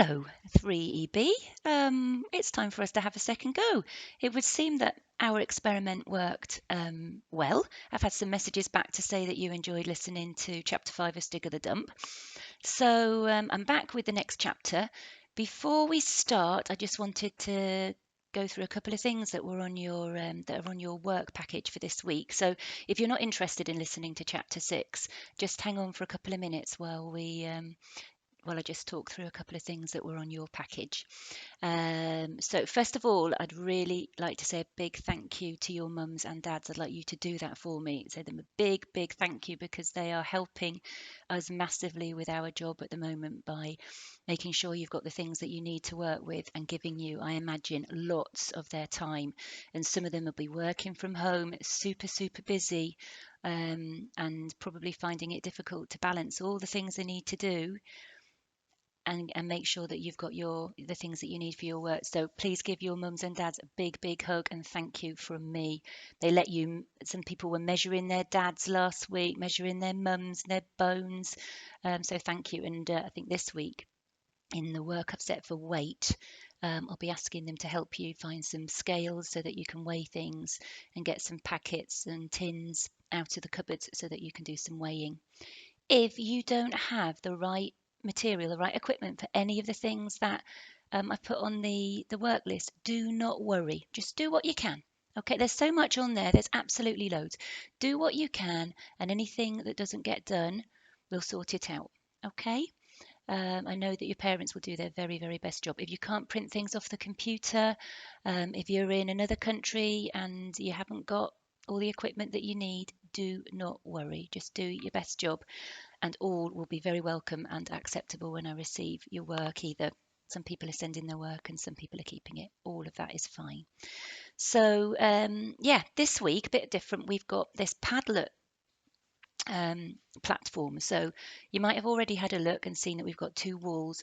Hello, 3EB. It's time for us to have a second go. It would seem that our experiment worked well. I've had some messages back to say that you enjoyed listening to Chapter 5 of Stig of the Dump. So I'm back with the next chapter. Before we start, I just wanted to go through a couple of things that were on your that are on your work package for this week. So if you're not interested in listening to Chapter 6, just hang on for a couple of minutes while I just talk through a couple of things that were on your package. So first of all, I'd really like to say a big thank you to your mums and dads. I'd like you to do that for me. Say them a big, big thank you because they are helping us massively with our job at the moment by making sure you've got the things that you need to work with and giving you, I imagine, lots of their time. And some of them will be working from home, super, super busy, and probably finding it difficult to balance all the things they need to do and make sure that you've got the things that you need for your work. So please give your mums and dads a big, big hug and thank you from me. They let you. Some people were measuring their dads last week, measuring their mums, their bones. So thank you. And I think this week in the work I've set for weight, I'll be asking them to help you find some scales so that you can weigh things and get some packets and tins out of the cupboards so that you can do some weighing. If you don't have the right material, the right equipment for any of the things that I've put on the work list, do not worry. Just do what you can. Okay, there's so much on there. There's absolutely loads. Do what you can, and anything that doesn't get done, we'll sort it out. Okay. I know that your parents will do their very, very best job. If you can't print things off the computer, if you're in another country and you haven't got all the equipment that you need, do not worry. Just do your best job and all will be very welcome and acceptable when I receive your work. Either some people are sending their work and some people are keeping it. All of that is fine. So yeah, this week a bit different. We've got this Padlet platform. So you might have already had a look and seen that we've got two walls.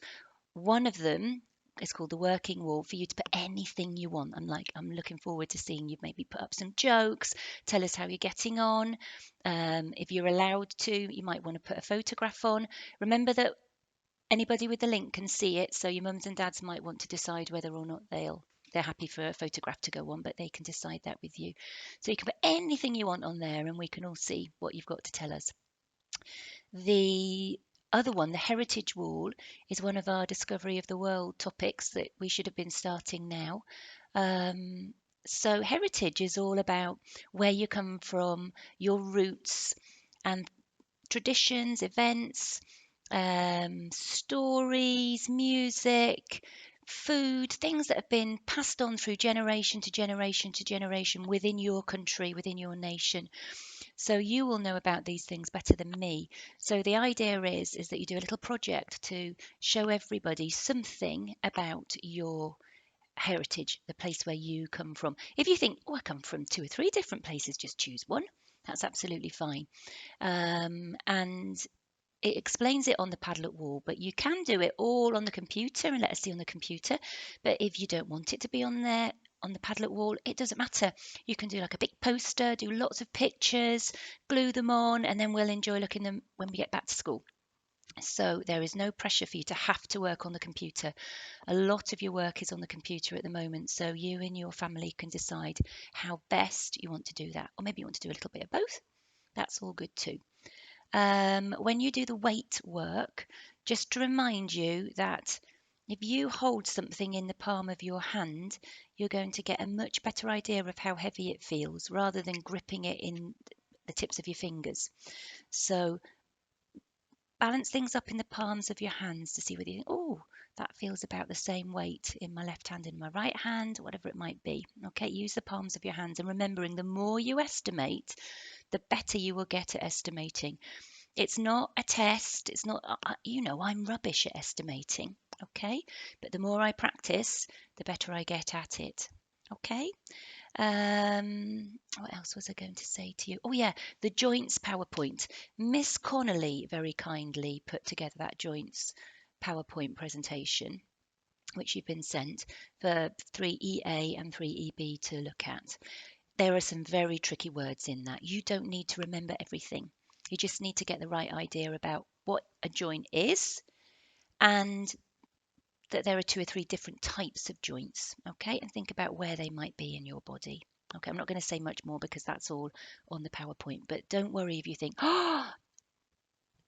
One of them is called the working wall for you to put anything you want. I'm looking forward to seeing you maybe put up some jokes, tell us how you're getting on. If you're allowed to, you might want to put a photograph on. Remember that anybody with the link can see it, so your mums and dads might want to decide whether or not they're happy for a photograph to go on, but they can decide that with you. So you can put anything you want on there and we can all see what you've got to tell us. The other one, the heritage wall, is one of our discovery of the world topics that we should have been starting now. So heritage is all about where you come from, your roots and traditions, events, stories, music, food, things that have been passed on through generation to generation to generation within your country, within your nation. So you will know about these things better than me. So the idea is that you do a little project to show everybody something about your heritage, the place where you come from. If you think, oh, I come from 2 or 3 different places, just choose one. That's absolutely fine. And it explains it on the Padlet wall, but you can do it all on the computer and let us see on the computer. But if you don't want it to be on there on the Padlet wall, it doesn't matter. You can do like a big poster, do lots of pictures, glue them on, and then we'll enjoy looking them when we get back to school. So there is no pressure for you to have to work on the computer. A lot of your work is on the computer at the moment, so you and your family can decide how best you want to do that. Or maybe you want to do a little bit of both. That's all good too. When you do the weight work, just to remind you that if you hold something in the palm of your hand, you're going to get a much better idea of how heavy it feels rather than gripping it in the tips of your fingers. So balance things up in the palms of your hands to see whether you think, oh, that feels about the same weight in my left hand, in my right hand, whatever it might be. Okay, use the palms of your hands and remembering the more you estimate, the better you will get at estimating. It's not a test. It's not, I'm rubbish at estimating. Okay. But the more I practice, the better I get at it. Okay. What else was I going to say to you? Oh, yeah, the joints PowerPoint. Miss Connolly very kindly put together that joints PowerPoint presentation, which you've been sent for 3EA and 3EB to look at. There are some very tricky words in that. You don't need to remember everything. You just need to get the right idea about what a joint is and that there are 2 or 3 different types of joints, okay? And think about where they might be in your body. Okay, I'm not going to say much more because that's all on the PowerPoint, but don't worry if you think, oh,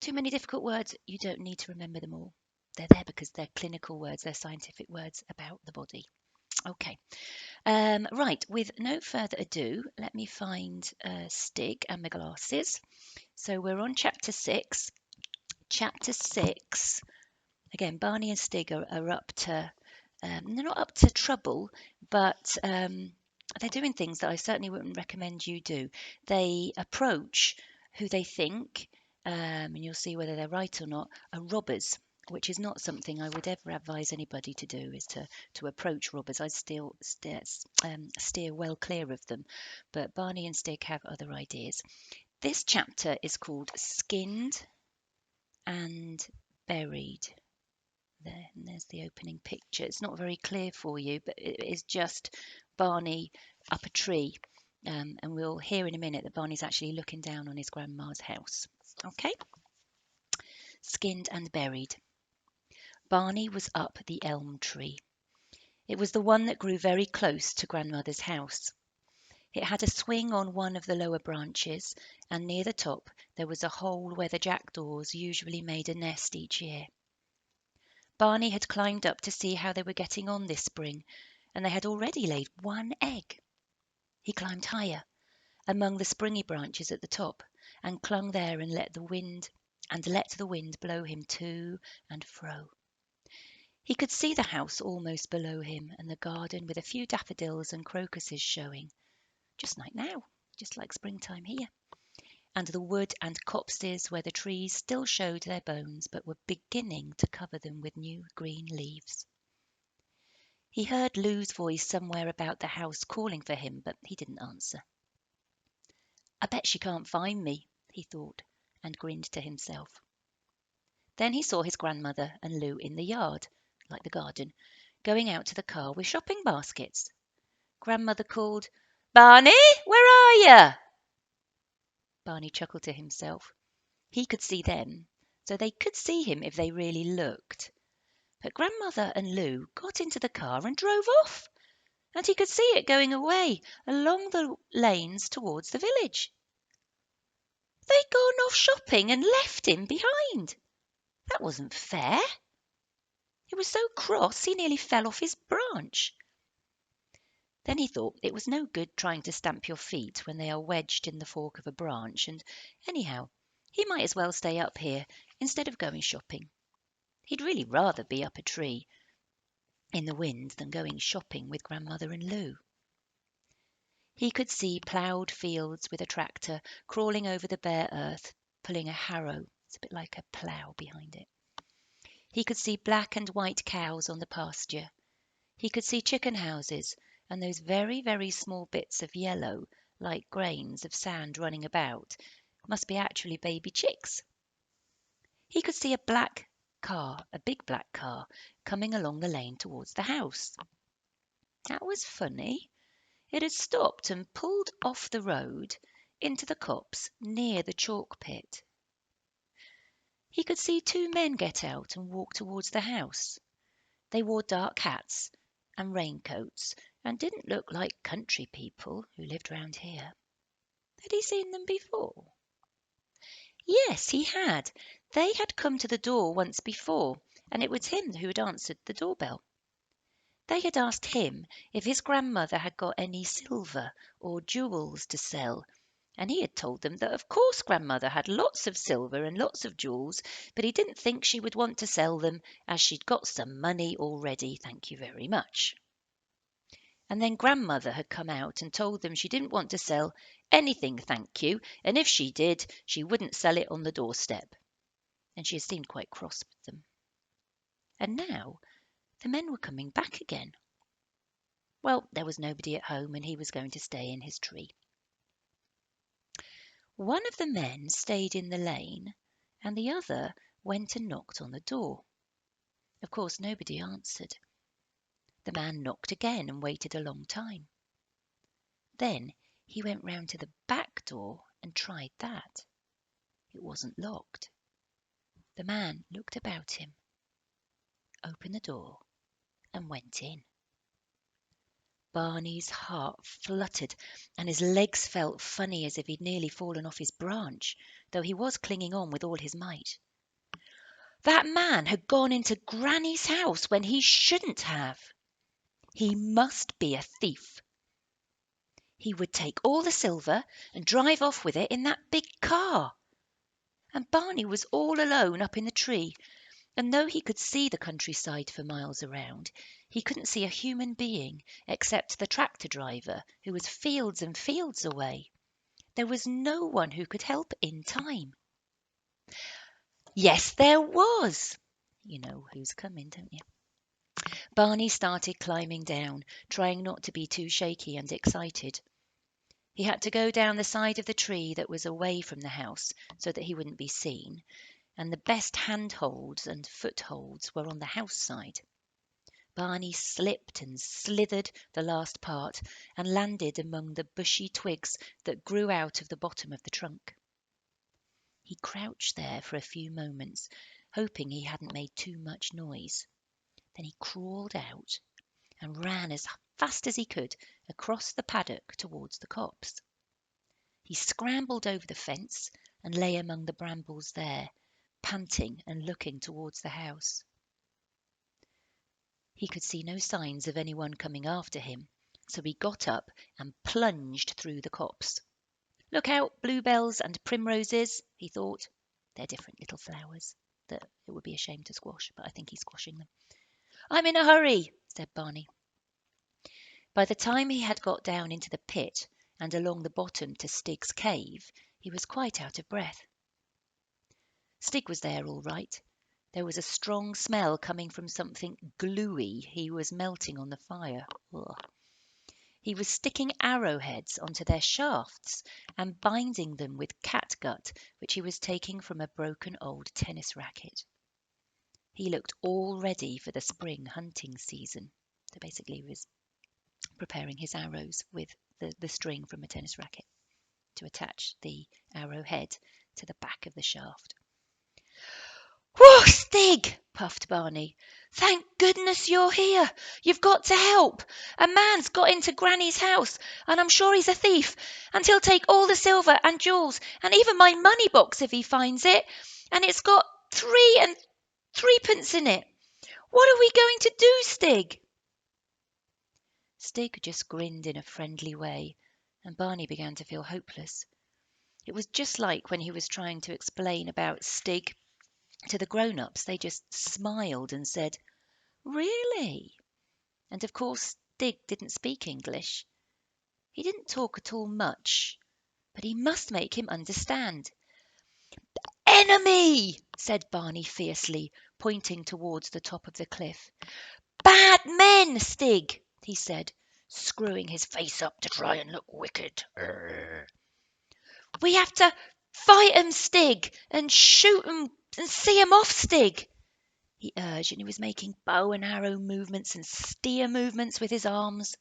too many difficult words. You don't need to remember them all. They're there because they're clinical words, they're scientific words about the body. Okay, right, with no further ado, let me find Stig and my glasses. So we're on chapter 6. Chapter 6. Again, Barney and Stig are up to, they're not up to trouble, but they're doing things that I certainly wouldn't recommend you do. They approach who they think, and you'll see whether they're right or not, are robbers, which is not something I would ever advise anybody to do, is to approach robbers. I'd still steer well clear of them. But Barney and Stig have other ideas. This chapter is called Skinned and Buried. There, and there's the opening picture. It's not very clear for you, but it is just Barney up a tree. And we'll hear in a minute that Barney's actually looking down on his grandma's house. Okay? Skinned and buried. Barney was up the elm tree. It was the one that grew very close to grandmother's house. It had a swing on one of the lower branches, and near the top there was a hole where the jackdaws usually made a nest each year. Barney had climbed up to see how they were getting on this spring, and they had already laid 1 egg. He climbed higher, among the springy branches at the top, and clung there and let the wind blow him to and fro. He could see the house almost below him, and the garden with a few daffodils and crocuses showing, just like now, just like springtime here, and the wood and copses where the trees still showed their bones but were beginning to cover them with new green leaves. He heard Lou's voice somewhere about the house calling for him, but he didn't answer. I bet she can't find me, he thought, and grinned to himself. Then he saw his grandmother and Lou in the yard, like the garden, going out to the car with shopping baskets. Grandmother called, Barney, where are you? Barney chuckled to himself. He could see them, so they could see him if they really looked. But Grandmother and Lou got into the car and drove off, and he could see it going away along the lanes towards the village. They'd gone off shopping and left him behind. That wasn't fair. He was so cross he nearly fell off his branch. Then he thought it was no good trying to stamp your feet when they are wedged in the fork of a branch, and anyhow, he might as well stay up here instead of going shopping. He'd really rather be up a tree in the wind than going shopping with Grandmother and Lou. He could see ploughed fields with a tractor crawling over the bare earth, pulling a harrow. It's a bit like a plough behind it. He could see black and white cows on the pasture. He could see chicken houses and those very, very small bits of yellow, like grains of sand running about, must be actually baby chicks. He could see a big black car, coming along the lane towards the house. That was funny. It had stopped and pulled off the road into the copse near the chalk pit. He could see 2 men get out and walk towards the house. They wore dark hats and raincoats and didn't look like country people who lived round here. Had he seen them before? Yes, he had. They had come to the door once before, and it was him who had answered the doorbell. They had asked him if his grandmother had got any silver or jewels to sell, and he had told them that of course grandmother had lots of silver and lots of jewels, but he didn't think she would want to sell them as she'd got some money already, thank you very much. And then grandmother had come out and told them she didn't want to sell anything, thank you, and if she did, she wouldn't sell it on the doorstep. And she had seemed quite cross with them. And now the men were coming back again. Well, there was nobody at home, and he was going to stay in his tree. One of the men stayed in the lane, and the other went and knocked on the door. Of course, nobody answered. The man knocked again and waited a long time. Then he went round to the back door and tried that. It wasn't locked. The man looked about him, opened the door, and went in. Barney's heart fluttered and his legs felt funny as if he'd nearly fallen off his branch, though he was clinging on with all his might. That man had gone into Granny's house when he shouldn't have. He must be a thief. He would take all the silver and drive off with it in that big car. And Barney was all alone up in the tree, and though he could see the countryside for miles around, he couldn't see a human being except the tractor driver, who was fields and fields away. There was no one who could help in time. Yes, there was. You know who's coming, don't you? Barney started climbing down, trying not to be too shaky and excited. He had to go down the side of the tree that was away from the house so that he wouldn't be seen, and the best handholds and footholds were on the house side. Barney slipped and slithered the last part and landed among the bushy twigs that grew out of the bottom of the trunk. He crouched there for a few moments, hoping he hadn't made too much noise. Then he crawled out and ran as fast as he could across the paddock towards the copse. He scrambled over the fence and lay among the brambles there, panting and looking towards the house. He could see no signs of anyone coming after him, so he got up and plunged through the copse. Look out, bluebells and primroses, he thought. They're different little flowers that it would be a shame to squash, but I think he's squashing them. I'm in a hurry, said Barney. By the time he had got down into the pit and along the bottom to Stig's cave, he was quite out of breath. Stig was there all right. There was a strong smell coming from something gluey he was melting on the fire. Ugh. He was sticking arrowheads onto their shafts and binding them with catgut, which he was taking from a broken old tennis racket. He looked all ready for the spring hunting season. So basically he was preparing his arrows with the string from a tennis racket to attach the arrowhead to the back of the shaft. "Whoa, Stig!" puffed Barney. "Thank goodness you're here. You've got to help. A man's got into Granny's house, and I'm sure he's a thief, and he'll take all the silver and jewels, and even my money box if he finds it, and it's got 3 and 3 pence in it. What are we going to do, Stig?" Stig just grinned in a friendly way, and Barney began to feel hopeless. It was just like when he was trying to explain about Stig to the grown-ups. They just smiled and said, "Really?" And of course Stig didn't speak English. He didn't talk at all much, but he must make him understand. "Enemy!" said Barney fiercely, pointing towards the top of the cliff. "Bad men, Stig," he said, screwing his face up to try and look wicked. "We have to fight 'em, Stig, and shoot 'em and see 'em off, Stig," he urged, and he was making bow and arrow movements and steer movements with his arms.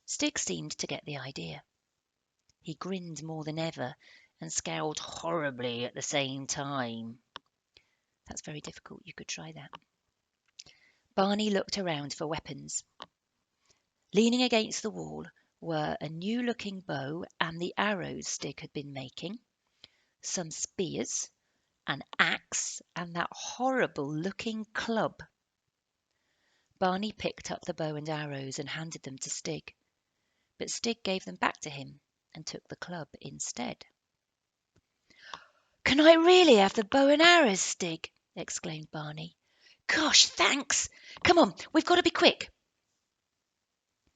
Stig seemed to get the idea. He grinned more than ever and scowled horribly at the same time. That's very difficult. You could try that. Barney looked around for weapons. Leaning against the wall were a new-looking bow and the arrows Stig had been making, some spears, an axe, and that horrible-looking club. Barney picked up the bow and arrows and handed them to Stig, but Stig gave them back to him and took the club instead. "Can I really have the bow and arrows, Stig?" exclaimed Barney. "Gosh, thanks! Come on, we've got to be quick."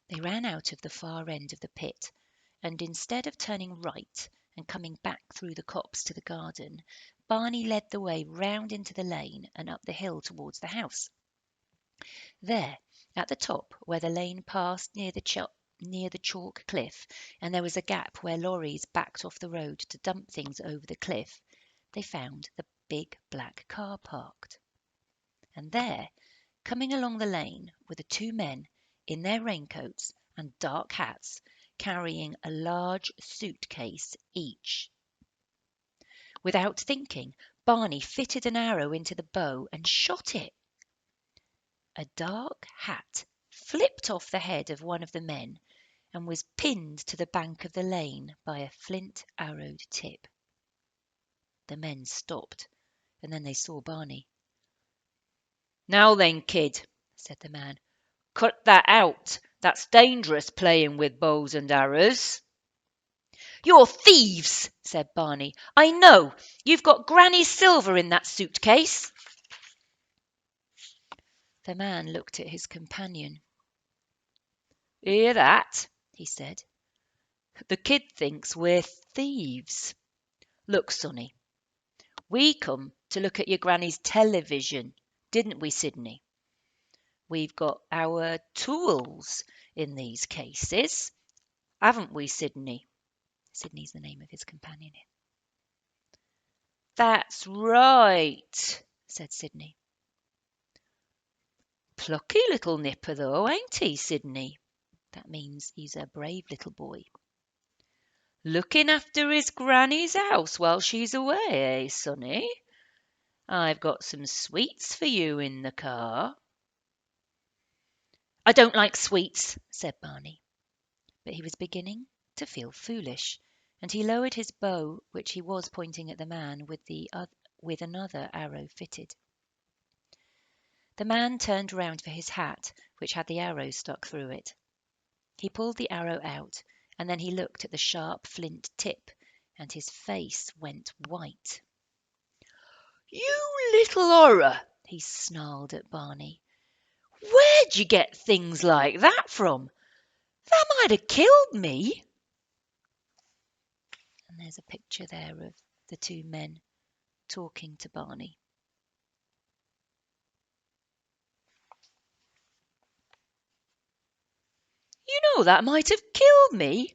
They ran out of the far end of the pit, and instead of turning right and coming back through the copse to the garden, Barney led the way round into the lane and up the hill towards the house. There, at the top, where the lane passed near the chalk cliff, and there was a gap where lorries backed off the road to dump things over the cliff, they found the big black car parked. And there, coming along the lane, were the two men in their raincoats and dark hats, carrying a large suitcase each. Without thinking, Barney fitted an arrow into the bow and shot it. A dark hat flipped off the head of one of the men and was pinned to the bank of the lane by a flint-arrowed tip. The men stopped, and then they saw Barney. "Now then, kid," said the man, "cut that out. That's dangerous, playing with bows and arrows." "You're thieves," said Barney. "I know. You've got Granny's silver in that suitcase." The man looked at his companion. "Hear that?" he said. "The kid thinks we're thieves. Look, sonny, we come to look at your granny's television, didn't we, Sydney? We've got our tools in these cases, haven't we, Sydney?" Sydney's the name of his companion. "That's right," said Sydney. "Plucky little nipper, though, ain't he, Sydney?" That means he's a brave little boy. "Looking after his granny's house while she's away, eh, sonny? I've got some sweets for you in the car." "I don't like sweets," said Barney. But he was beginning to feel foolish, and he lowered his bow, which he was pointing at the man with another arrow fitted. The man turned round for his hat, which had the arrow stuck through it. He pulled the arrow out, and then he looked at the sharp flint tip, and his face went white. "You little horror!" he snarled at Barney. "Where'd you get things like that from? That might have killed me." And there's a picture there of the two men talking to Barney. "You know that might have killed me."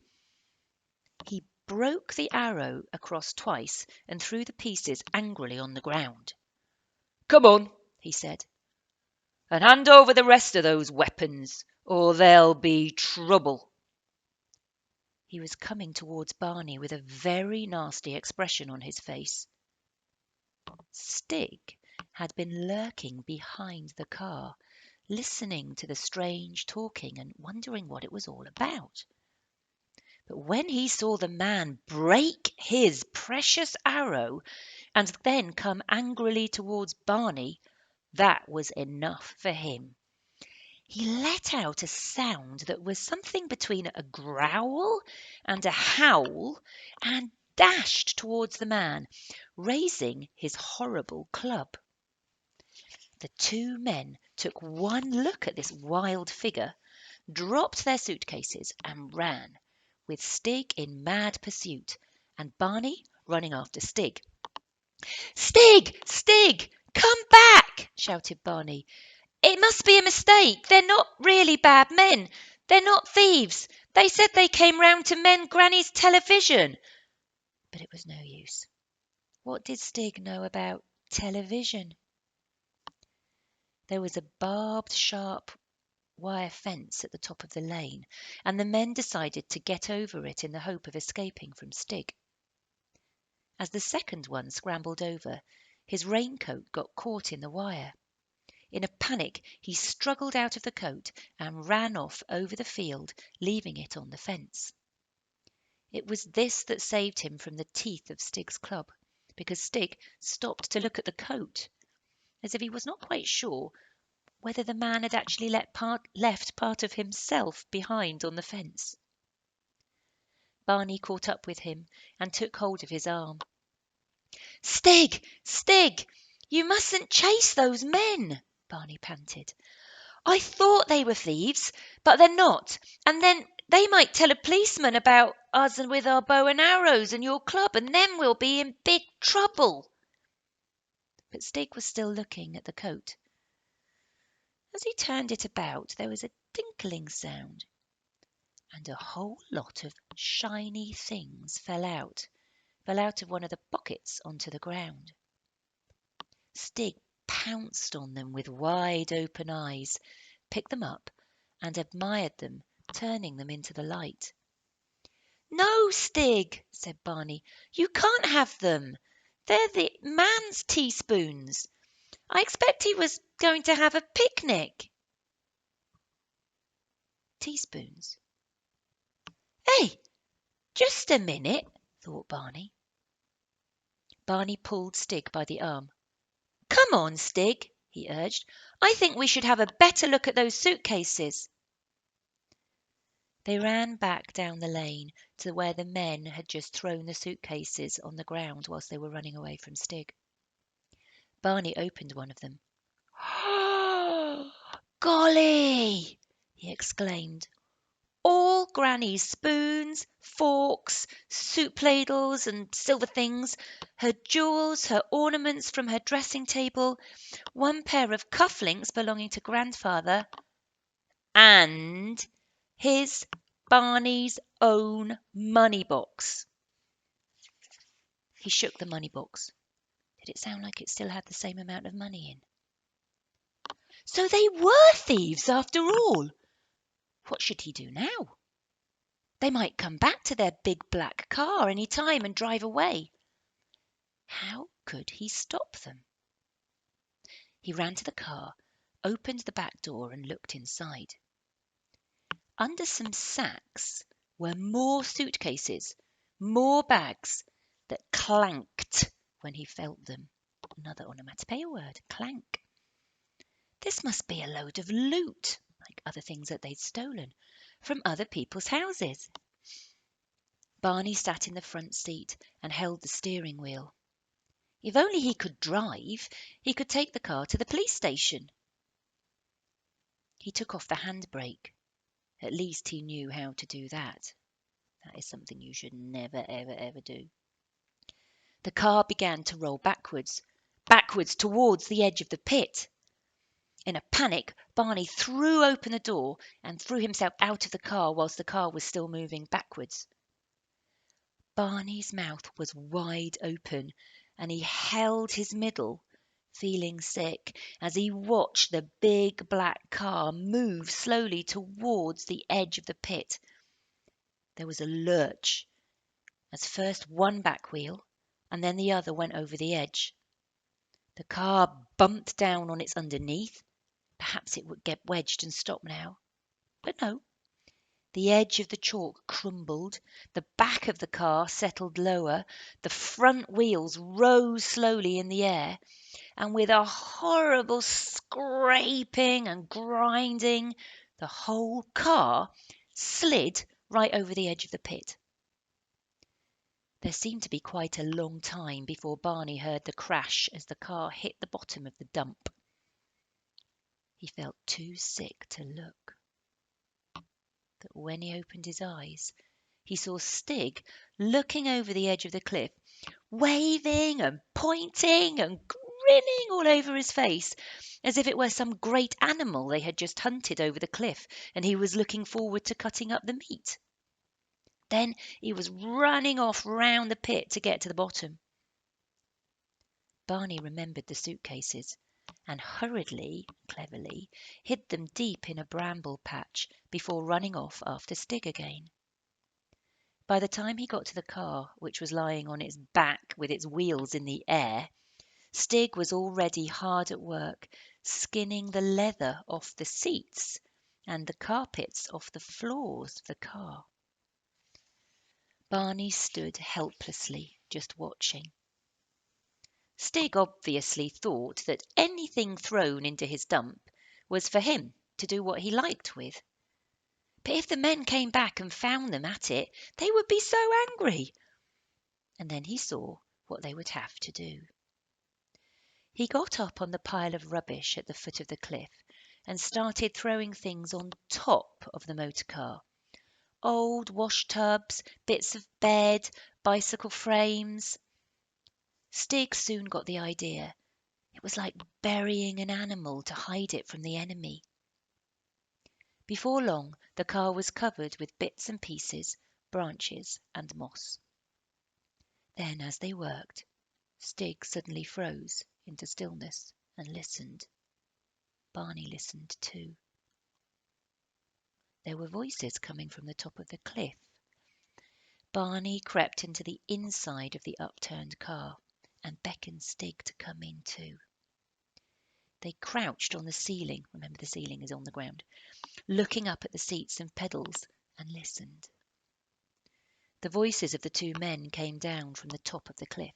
He broke the arrow across twice and threw the pieces angrily on the ground. "Come on," he said, "and hand over the rest of those weapons, or there'll be trouble." He was coming towards Barney with a very nasty expression on his face. Stig had been lurking behind the car, listening to the strange talking and wondering what it was all about. But when he saw the man break his precious arrow and then come angrily towards Barney, that was enough for him. He let out a sound that was something between a growl and a howl and dashed towards the man, raising his horrible club. The two men took one look at this wild figure, dropped their suitcases and ran, with Stig in mad pursuit, and Barney running after Stig. "Stig! Stig! Come back!" shouted Barney. "It must be a mistake. They're not really bad men. They're not thieves. They said they came round to mend Granny's television." But it was no use. What did Stig know about television? There was a barbed, sharp wire fence at the top of the lane, and the men decided to get over it in the hope of escaping from Stig. As the second one scrambled over, his raincoat got caught in the wire. In a panic, he struggled out of the coat and ran off over the field, leaving it on the fence. It was this that saved him from the teeth of Stig's club, because Stig stopped to look at the coat, as if he was not quite sure whether the man had actually left part of himself behind on the fence. Barney caught up with him and took hold of his arm. "Stig! Stig! You mustn't chase those men," Barney panted. "I thought they were thieves, but they're not, and then they might tell a policeman about us and with our bow and arrows and your club, and then we'll be in big trouble." But Stig was still looking at the coat. As he turned it about, there was a tinkling sound, and a whole lot of shiny things fell out of one of the pockets onto the ground. Stig pounced on them with wide open eyes, picked them up, and admired them, turning them into the light. "No, Stig," said Barney, "you can't have them. They're the man's teaspoons. I expect he was Going to have a picnic. Teaspoons. Hey, just a minute, thought Barney. Barney pulled Stig by the arm. Come on, Stig, he urged. I think we should have a better look at those suitcases. They ran back down the lane to where the men had just thrown the suitcases on the ground whilst they were running away from Stig. Barney opened one of them. Golly! He exclaimed. All Granny's spoons, forks, soup ladles and silver things, her jewels, her ornaments from her dressing table, one pair of cufflinks belonging to Grandfather, and his Barney's own money box. He shook the money box. Did it sound like it still had the same amount of money in? So they were thieves after all. What should he do now? They might come back to their big black car any time and drive away. How could he stop them? He ran to the car, opened the back door and looked inside. Under some sacks were more suitcases, more bags that clanked when he felt them. Another onomatopoeia word, clank. This must be a load of loot, like other things that they'd stolen, from other people's houses. Barney sat in the front seat and held the steering wheel. If only he could drive, he could take the car to the police station. He took off the handbrake. At least he knew how to do that. That is something you should never, ever, ever do. The car began to roll backwards towards the edge of the pit. In a panic, Barney threw open the door and threw himself out of the car whilst the car was still moving backwards. Barney's mouth was wide open and he held his middle, feeling sick, as he watched the big black car move slowly towards the edge of the pit. There was a lurch as first one back wheel and then the other went over the edge. The car bumped down on its underneath. Perhaps it would get wedged and stop now. But no. The edge of the chalk crumbled, the back of the car settled lower, the front wheels rose slowly in the air, and with a horrible scraping and grinding, the whole car slid right over the edge of the pit. There seemed to be quite a long time before Barney heard the crash as the car hit the bottom of the dump. He felt too sick to look. But when he opened his eyes, he saw Stig looking over the edge of the cliff, waving and pointing and grinning all over his face, as if it were some great animal they had just hunted over the cliff and he was looking forward to cutting up the meat. Then he was running off round the pit to get to the bottom. Barney remembered the suitcases and hurriedly, cleverly, hid them deep in a bramble patch before running off after Stig again. By the time he got to the car, which was lying on its back with its wheels in the air, Stig was already hard at work, skinning the leather off the seats and the carpets off the floors of the car. Barney stood helplessly, just watching. Stig obviously thought that anything thrown into his dump was for him to do what he liked with. But if the men came back and found them at it, they would be so angry. And then he saw what they would have to do. He got up on the pile of rubbish at the foot of the cliff and started throwing things on top of the motor car. Old wash tubs, bits of bed, bicycle frames. Stig soon got the idea. It was like burying an animal to hide it from the enemy. Before long, the car was covered with bits and pieces, branches and moss. Then, as they worked, Stig suddenly froze into stillness and listened. Barney listened too. There were voices coming from the top of the cliff. Barney crept into the inside of the upturned car and beckoned Stig to come in too. They crouched on the ceiling, remember the ceiling is on the ground, looking up at the seats and pedals, and listened. The voices of the two men came down from the top of the cliff.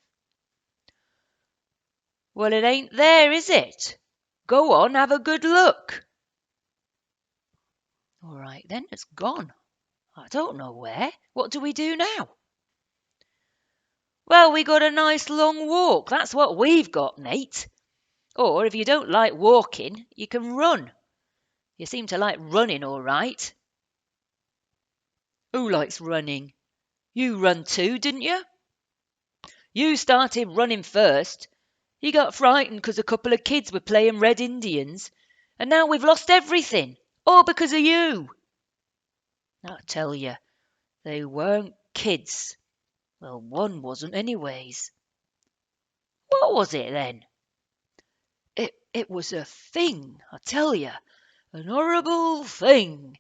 "Well, it ain't there, is it? Go on, have a good look." "All right then, it's gone. I don't know where. What do we do now?" "Well, we got a nice long walk. That's what we've got, mate. Or if you don't like walking, you can run. You seem to like running all right." "Who likes running? You run too, didn't you?" "You started running first. You got frightened because a couple of kids were playing Red Indians, and now we've lost everything, all because of you." "I tell you, they weren't kids. Well, one wasn't anyways." "What was it then?" It was a thing, I tell you. An horrible thing.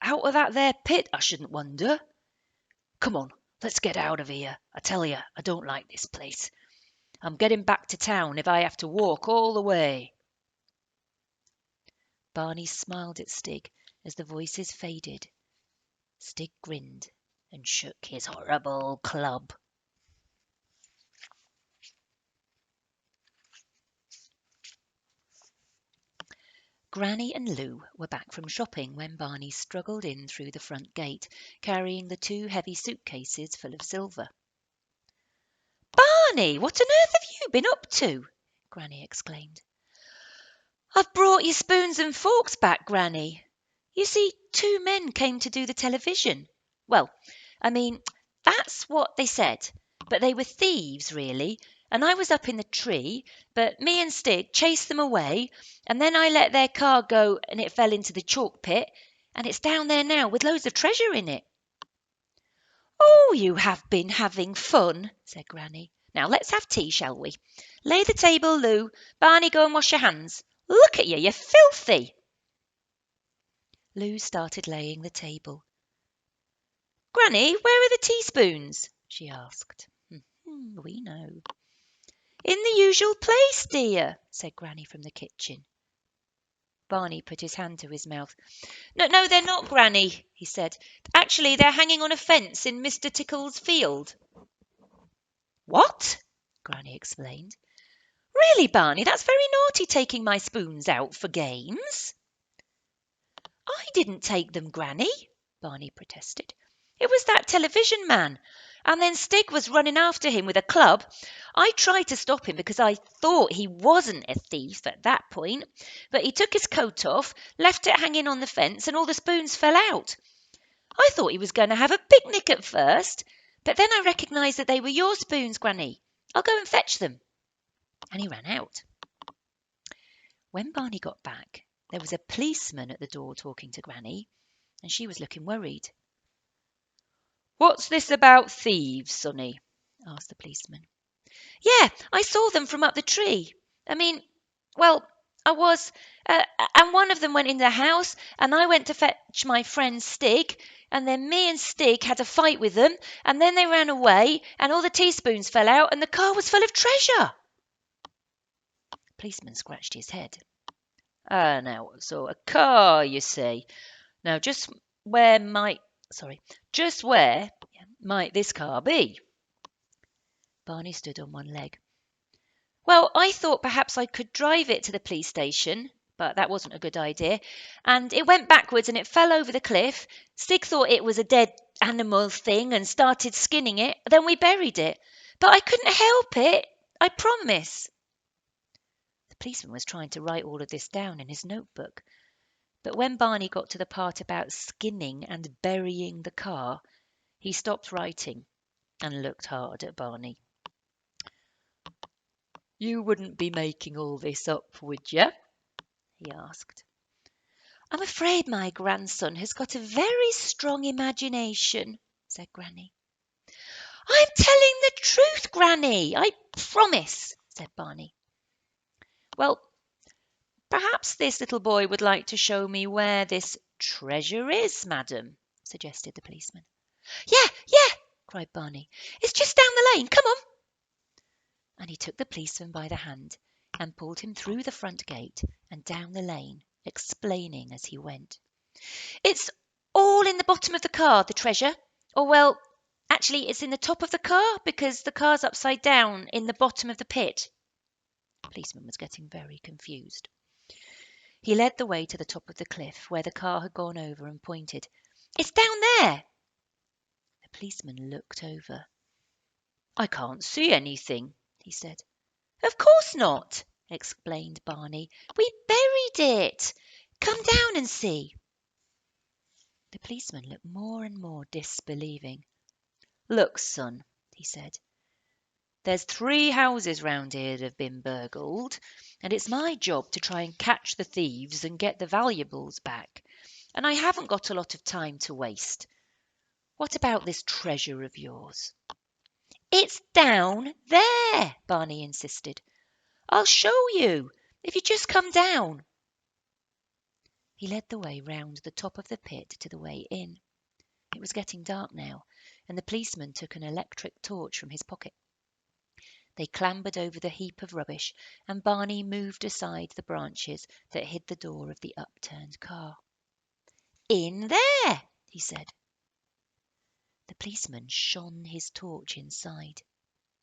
Out of that there pit, I shouldn't wonder. Come on, let's get out of here. I tell you, I don't like this place. I'm getting back to town if I have to walk all the way." Barney smiled at Stig as the voices faded. Stig grinned and shook his horrible club. Granny and Lou were back from shopping when Barney struggled in through the front gate, carrying the two heavy suitcases full of silver. "Barney, what on earth have you been up to?" Granny exclaimed. "I've brought your spoons and forks back, Granny. You see, two men came to do the television. Well, I mean, that's what they said, but they were thieves, really, and I was up in the tree, but me and Stig chased them away, and then I let their car go and it fell into the chalk pit, and it's down there now with loads of treasure in it." "Oh, you have been having fun," said Granny. "Now let's have tea, shall we? Lay the table, Lou. Barney, go and wash your hands. Look at you, you're filthy." Lou started laying the table. "Granny, where are the teaspoons?" she asked. "We know." "In the usual place, dear," said Granny from the kitchen. Barney put his hand to his mouth. No, they're not, Granny," he said. "Actually, they're hanging on a fence in Mr. Tickle's field." "What?" Granny explained. "Really, Barney, that's very naughty taking my spoons out for games." "I didn't take them, Granny," Barney protested. "It was that television man. And then Stig was running after him with a club. I tried to stop him because I thought he wasn't a thief at that point. But he took his coat off, left it hanging on the fence, and all the spoons fell out. I thought he was going to have a picnic at first, but then I recognised that they were your spoons, Granny. I'll go and fetch them." And he ran out. When Barney got back, there was a policeman at the door talking to Granny, and she was looking worried. "What's this about thieves, Sonny?" asked the policeman. "Yeah, I saw them from up the tree. I mean, well, I was, and one of them went in the house, and I went to fetch my friend Stig, and then me and Stig had a fight with them, and then they ran away, and all the teaspoons fell out, and the car was full of treasure." The policeman scratched his head. "Ah, now, so a car, you say. Now, just where might this car be?" Barney stood on one leg. "Well, I thought perhaps I could drive it to the police station, but that wasn't a good idea. And it went backwards and it fell over the cliff. Stig thought it was a dead animal thing and started skinning it. Then we buried it. But I couldn't help it. I promise." The policeman was trying to write all of this down in his notebook. But when Barney got to the part about skinning and burying the car, he stopped writing and looked hard at Barney. "You wouldn't be making all this up, would you?" he asked. "I'm afraid my grandson has got a very strong imagination," said Granny. "I'm telling the truth, Granny, I promise," said Barney. "Well, perhaps this little boy would like to show me where this treasure is, madam," suggested the policeman. Yeah, cried Barney. "It's just down the lane. Come on." And he took the policeman by the hand. and pulled him through the front gate and down the lane, explaining as he went. "It's all in the bottom of the car, the treasure. Or, well, actually, it's in the top of the car because the car's upside down in the bottom of the pit." The policeman was getting very confused. He led the way to the top of the cliff where the car had gone over and pointed. "It's down there." The policeman looked over. "I can't see anything," he said. "Of course not," explained Barney. "We buried it. Come down and see." The policeman looked more and more disbelieving. "Look, son," he said, "there's 3 houses round here that have been burgled, and it's my job to try and catch the thieves and get the valuables back, and I haven't got a lot of time to waste. What about this treasure of yours?" "It's down there," Barney insisted. "I'll show you, if you just come down." He led the way round the top of the pit to the way in. It was getting dark now, and the policeman took an electric torch from his pocket. They clambered over the heap of rubbish, and Barney moved aside the branches that hid the door of the upturned car. "In there," he said. The policeman shone his torch inside.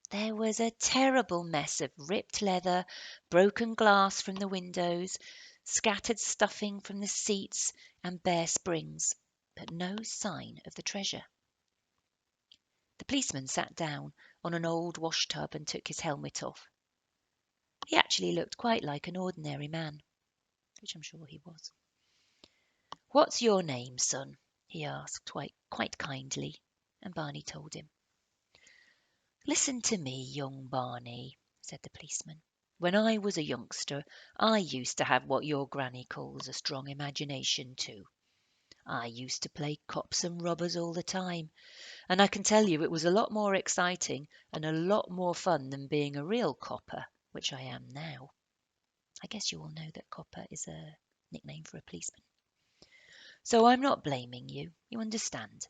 There was a terrible mess of ripped leather, broken glass from the windows, scattered stuffing from the seats, and bare springs, but no sign of the treasure. The policeman sat down on an old wash-tub and took his helmet off. He actually looked quite like an ordinary man, which I'm sure he was. "What's your name, son?" he asked quite kindly, and Barney told him. "Listen to me, young Barney," said the policeman. "When I was a youngster, I used to have what your granny calls a strong imagination too. I used to play cops and robbers all the time, and I can tell you it was a lot more exciting and a lot more fun than being a real copper, which I am now." I guess you all know that copper is a nickname for a policeman. "So I'm not blaming you, you understand.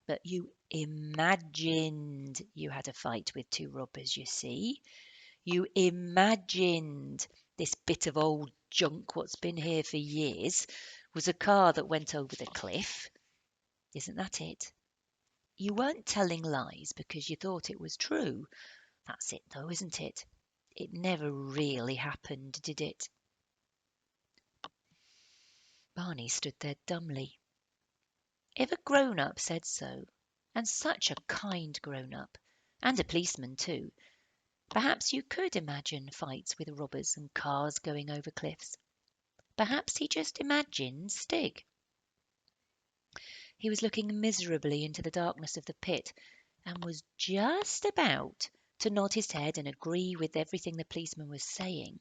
But you imagined you had a fight with 2 robbers, you see. You imagined this bit of old junk what's been here for years was a car that went over the cliff. Isn't that it? You weren't telling lies because you thought it was true. That's it, though, isn't it? It never really happened, did it?" Barney stood there dumbly. If a grown-up said so, and such a kind grown-up, and a policeman too, perhaps you could imagine fights with robbers and cars going over cliffs. Perhaps he just imagined Stig. He was looking miserably into the darkness of the pit, and was just about to nod his head and agree with everything the policeman was saying,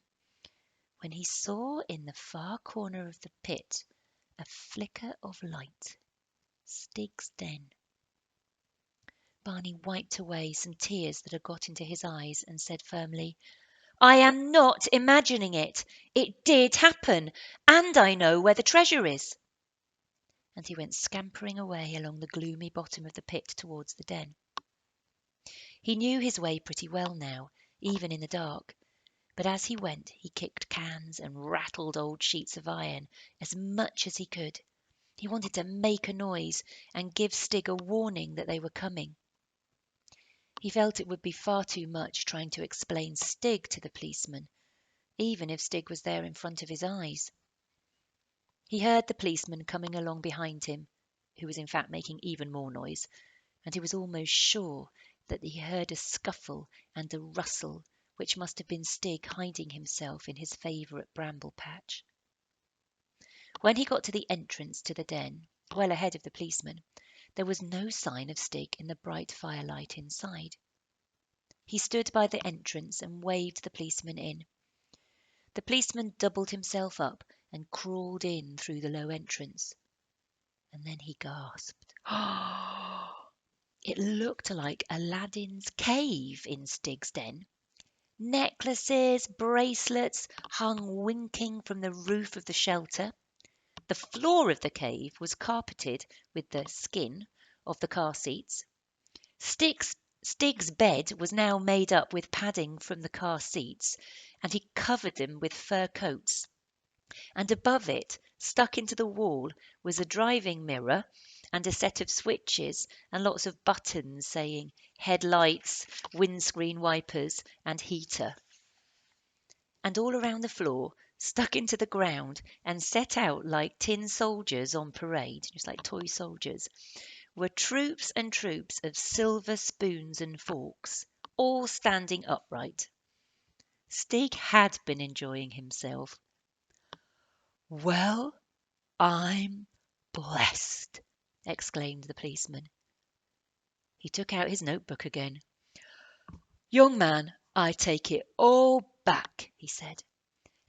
when he saw in the far corner of the pit a flicker of light. Stig's den. Barney wiped away some tears that had got into his eyes and said firmly, "I am not imagining it. It did happen, and I know where the treasure is." And he went scampering away along the gloomy bottom of the pit towards the den. He knew his way pretty well now, even in the dark, but as he went he kicked cans and rattled old sheets of iron as much as he could. He wanted to make a noise and give Stig a warning that they were coming. He felt it would be far too much trying to explain Stig to the policeman, even if Stig was there in front of his eyes. He heard the policeman coming along behind him, who was in fact making even more noise, and he was almost sure that he heard a scuffle and a rustle, which must have been Stig hiding himself in his favourite bramble patch. When he got to the entrance to the den, well ahead of the policeman, there was no sign of Stig in the bright firelight inside. He stood by the entrance and waved the policeman in. The policeman doubled himself up and crawled in through the low entrance. And then he gasped. It looked like Aladdin's cave in Stig's den. Necklaces, bracelets hung winking from the roof of the shelter. The floor of the cave was carpeted with the skin of the car seats. Sticks Stig's bed was now made up with padding from the car seats, and he covered them with fur coats. And above it, stuck into the wall, was a driving mirror and a set of switches and lots of buttons saying headlights, windscreen wipers, and heater. And all around the floor, stuck into the ground and set out like tin soldiers on parade, just like toy soldiers, were troops and troops of silver spoons and forks, all standing upright. Stig had been enjoying himself. "Well, I'm blessed!" exclaimed the policeman. He took out his notebook again. "Young man, I take it all back," he said.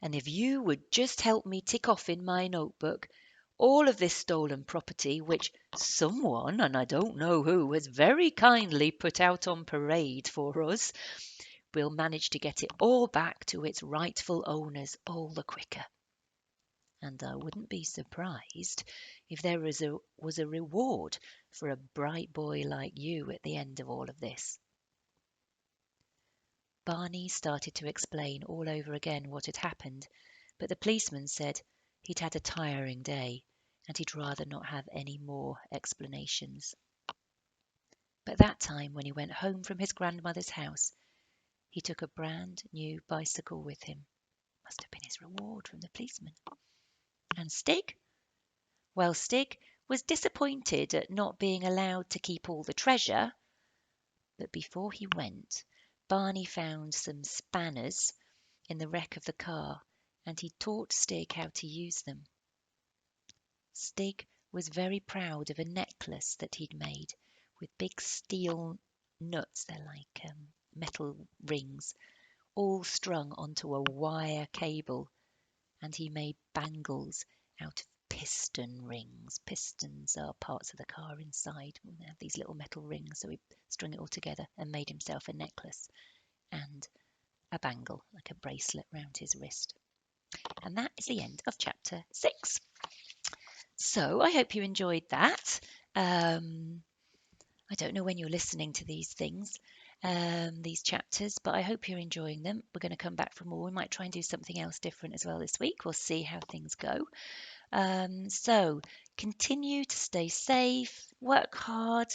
"And if you would just help me tick off in my notebook all of this stolen property which someone, and I don't know who, has very kindly put out on parade for us, we'll manage to get it all back to its rightful owners all the quicker. And I wouldn't be surprised if there was a reward for a bright boy like you at the end of all of this." Barney started to explain all over again what had happened, but the policeman said he'd had a tiring day and he'd rather not have any more explanations. But that time, when he went home from his grandmother's house, he took a brand new bicycle with him. Must have been his reward from the policeman. And Stig? Well, Stig was disappointed at not being allowed to keep all the treasure, but before he went, Barney found some spanners in the wreck of the car, and he taught Stig how to use them. Stig was very proud of a necklace that he'd made with big steel nuts, they're like metal rings, all strung onto a wire cable, and he made bangles out of piston rings. Pistons are parts of the car inside. They have these little metal rings, so he strung it all together and made himself a necklace and a bangle, like a bracelet round his wrist. And that is the end of chapter 6. So I hope you enjoyed that. I don't know when you're listening to these things, these chapters, but I hope you're enjoying them. We're going to come back for more. We might try and do something else different as well this week. We'll see how things go. So continue to stay safe, work hard,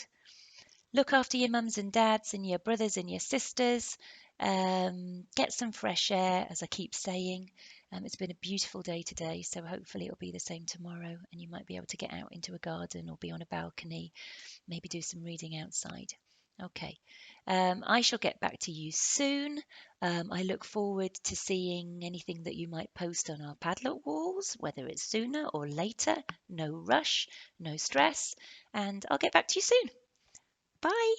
look after your mums and dads and your brothers and your sisters. Get some fresh air, as I keep saying. It's been a beautiful day today, so hopefully it'll be the same tomorrow, and you might be able to get out into a garden or be on a balcony, maybe do some reading outside. Okay, I shall get back to you soon. I look forward to seeing anything that you might post on our Padlock walls, whether it's sooner or later. No rush, no stress, and I'll get back to you soon. Bye.